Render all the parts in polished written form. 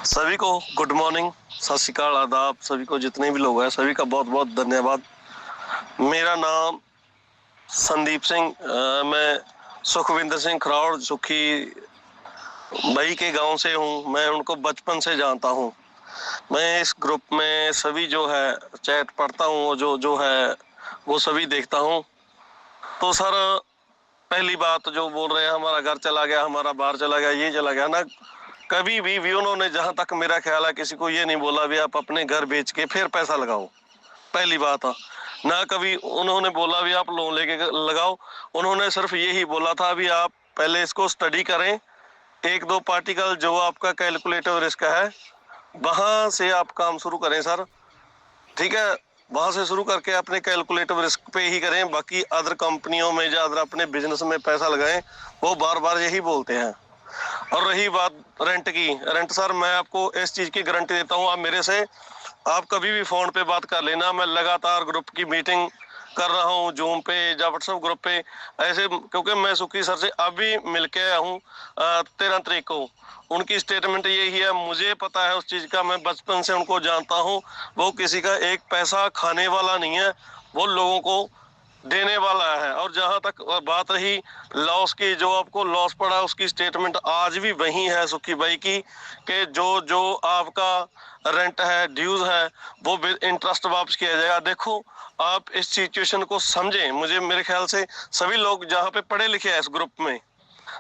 सभी को good morning, सत श्री अकाल, आदाब। सभी को जितने भी लोग हैं सभी का बहुत बहुत धन्यवाद। मेरा नाम संदीप सिंह, मैं सुखविंदर सिंह खरौड़ सुखी भाई के गांव से हूं। मैं उनको बचपन से जानता हूं। मैं इस ग्रुप में सभी जो है चैट पढ़ता हूं, जो जो है वो सभी देखता हूं। तो सर, पहली बात जो बोल रहे हैं हमारा घर चला गया, हमारा बाहर चला गया, ये चला गया ना, कभी भी उन्होंने, जहां तक मेरा ख्याल है, किसी को ये नहीं बोला भी आप अपने घर बेच के फिर पैसा लगाओ। पहली बात है ना, कभी उन्होंने बोला भी आप लोन लेके लगाओ। उन्होंने सिर्फ यही बोला था भी आप पहले इसको स्टडी करें, एक दो पार्टिकल जो आपका कैलकुलेटिव रिस्क है वहां से आप काम शुरू करें सर। ठीक है, वहां से शुरू करके अपने कैलकुलेटिव रिस्क पे ही करें। बाकी अदर कंपनियों में या अदर अपने बिजनेस में पैसा लगाएं, वो बार बार यही बोलते हैं। और रही बात रेंट की, रेंट सर मैं आपको इस चीज की गारंटी देता हूँ, आप मेरे से आप कभी भी फोन पे बात कर लेना। मैं लगातार ग्रुप की मीटिंग कर रहा हूँ, जूम पे या व्हाट्सएप ग्रुप पे ऐसे, क्योंकि मैं सुखी सर से अभी मिलके आया हूँ 13 तारीख को। उनकी स्टेटमेंट यही है, मुझे पता है उस चीज का, मैं बचपन से उनको जानता हूँ। वो किसी का एक पैसा खाने वाला नहीं है, वो लोगों को देने वाला है। और जहां तक बात रही लॉस की, जो आपको लॉस पड़ा उसकी स्टेटमेंट आज भी वही है सुखी भाई की, कि जो जो आपका रेंट है, ड्यूज है, वो विद इंटरेस्ट वापस किया जाएगा। देखो, आप इस सिचुएशन को समझें। मुझे मेरे ख्याल से सभी लोग जहाँ पे पढ़े लिखे हैं, इस ग्रुप में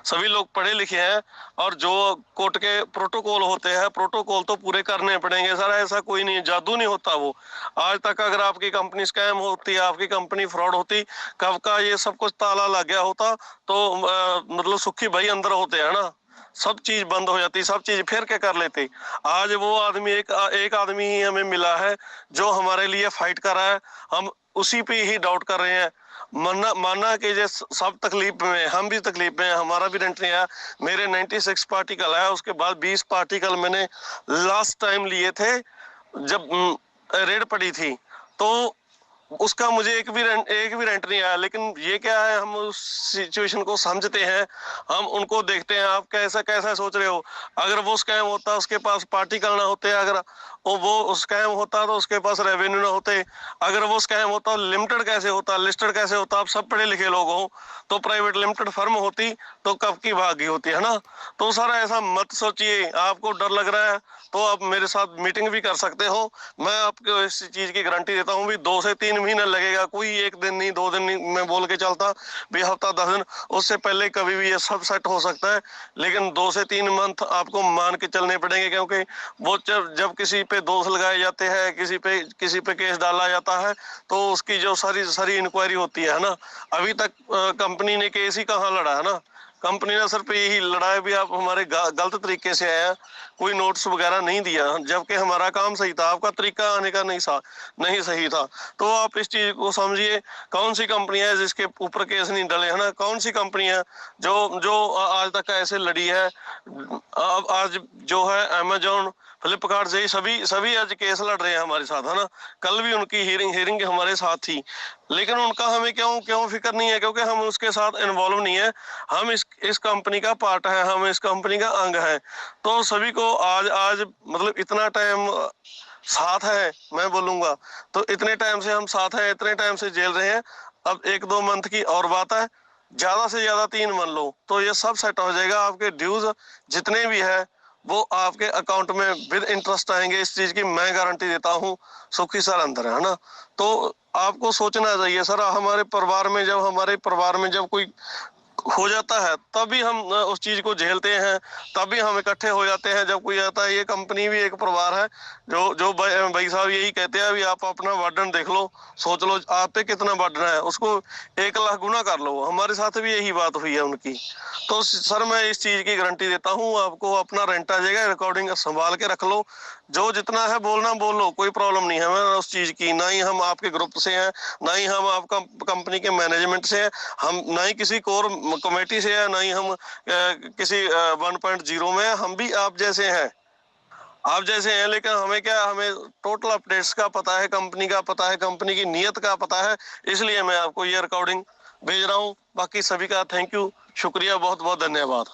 सभी लोग पढ़े लिखे हैं, और जो कोर्ट के प्रोटोकॉल होते हैं, प्रोटोकॉल तो पूरे करने पड़ेंगे सर। ऐसा कोई नहीं, जादू नहीं होता वो। आज तक अगर आपकी कंपनी स्कैम होती, आपकी कंपनी फ्रॉड होती, कब का ये सब कुछ ताला लग गया होता, तो मतलब सुखी भाई अंदर होते हैं ना, सब चीज बंद हो जाती, सब चीज फिर क्या कर लेते। आज वो आदमी एक आदमी ही हमें मिला है जो हमारे लिए फाइट कर रहा है, हम उसी पे ही डाउट कर रहे हैं। माना माना कि जे सब तकलीफ में, हम भी तकलीफ में हैं, हमारा भी रेंट नहीं आया। मेरे 96 पार्टिकल है, उसके बाद 20 पार्टिकल मैंने लास्ट टाइम लिए थे जब रेड पड़ी थी, तो उसका मुझे एक भी रेंट नहीं आया। लेकिन ये क्या है, हम उस सिचुएशन को समझते हैं, हम उनको देखते हैं। आप कैसा कैसा सोच रहे हो, अगर वो स्कैम होता उसके पास पार्टिकल ना होते, अगर वो स्कैम होता तो उसके पास रेवेन्यू ना होते, अगर वो स्कैम होता लिमिटेड कैसे होता, लिस्टेड कैसे होता। आप सब पढ़े लिखे लोग हो, तो प्राइवेट लिमिटेड फर्म होती तो कब की भागी होती है ना। तो सर ऐसा मत सोचिए, आपको डर लग रहा है तो आप मेरे साथ मीटिंग भी कर सकते हो। मैं आपको इस चीज की गारंटी देता हूँ भी 2 से 3 महीने लगेगा, कोई एक दिन नहीं, 2 दिन नहीं मैं बोल के चलता भी, हफ्ता 10 दिन, उससे पहले कभी भी ये सब सेट हो सकता है। लेकिन 2 से 3 मंथ आपको मान के चलने पड़ेंगे, क्योंकि वो जब किसी पे दोष लगाए जाते हैं, किसी पे केस डाला जाता है, तो उसकी जो सारी सारी इंक्वायरी होती है ना। अभी तक कंपनी ने केस ही कहाँ लड़ा है ना। कंपनी ने सिर्फ यही लड़ा है भी आप हमारे गलत तरीके से आए हैं, कोई नोट्स वगैरह नहीं दिया, जबकि हमारा काम सही था, आपका तरीका आने का नहीं सही था। तो आप इस चीज को समझिए। कौन सी कंपनी है जिसके ऊपर केस नहीं डले है ना, कौन सी कंपनी है जो जो आज तक ऐसे लड़ी है। अब आज जो है अमेजोन, फ्लिपकार्ट से ही सभी सभी आज केस लड़ रहे हैं हमारे साथ, है ना। कल भी उनकी हियरिंग हमारे साथ थी, लेकिन उनका हमें क्यों क्यों फिक्र नहीं है, क्योंकि हम उसके साथ इन्वॉल्व नहीं है। हम इस कंपनी का पार्ट है, हम इस कंपनी का अंग है। तो सभी को आज आज मतलब इतना टाइम साथ है, मैं बोलूंगा तो इतने टाइम से हम साथ हैं, इतने टाइम से झेल रहे हैं। अब 1-2 मंथ की और बात है, ज्यादा से ज्यादा 3 मान लो तो ये सब सेट हो जाएगा। आपके ड्यूज जितने भी है वो आपके अकाउंट में विद इंटरेस्ट आएंगे, इस चीज की मैं गारंटी देता हूँ। सुखी सर अंदर है ना। तो आपको सोचना चाहिए सर, हमारे परिवार में जब कोई हो जाता है तभी हम उस चीज को झेलते हैं, तभी हम इकट्ठे हो जाते हैं जब कोई आता है। ये कंपनी भी एक परिवार है। जो जो भाई साहब यही कहते हैं, अभी आप अपना बर्डन देख लो, सोच लो आप पे कितना बर्डन है, उसको 1 लाख गुना कर लो। हमारे साथ भी यही बात हुई है उनकी। तो सर मैं इस चीज की गारंटी देता हूँ, आपको अपना रेंट आ जाएगा। रिकॉर्डिंग संभाल के रख लो, जो जितना है बोलना बोल लो, कोई प्रॉब्लम नहीं है हमें उस चीज की। ना ही हम आपके ग्रुप से हैं, ना ही हम आपका कंपनी के मैनेजमेंट से हैं, हम ना ही किसी कोर कमेटी से है, ना ही हम किसी 1.0 में। हम भी आप जैसे हैं, लेकिन हमें क्या, हमें टोटल अपडेट्स का पता है, कंपनी का पता है, कंपनी की नीयत का पता है। इसलिए मैं आपको ये रिकॉर्डिंग भेज रहा हूँ। बाकी सभी का थैंक यू, शुक्रिया, बहुत बहुत धन्यवाद।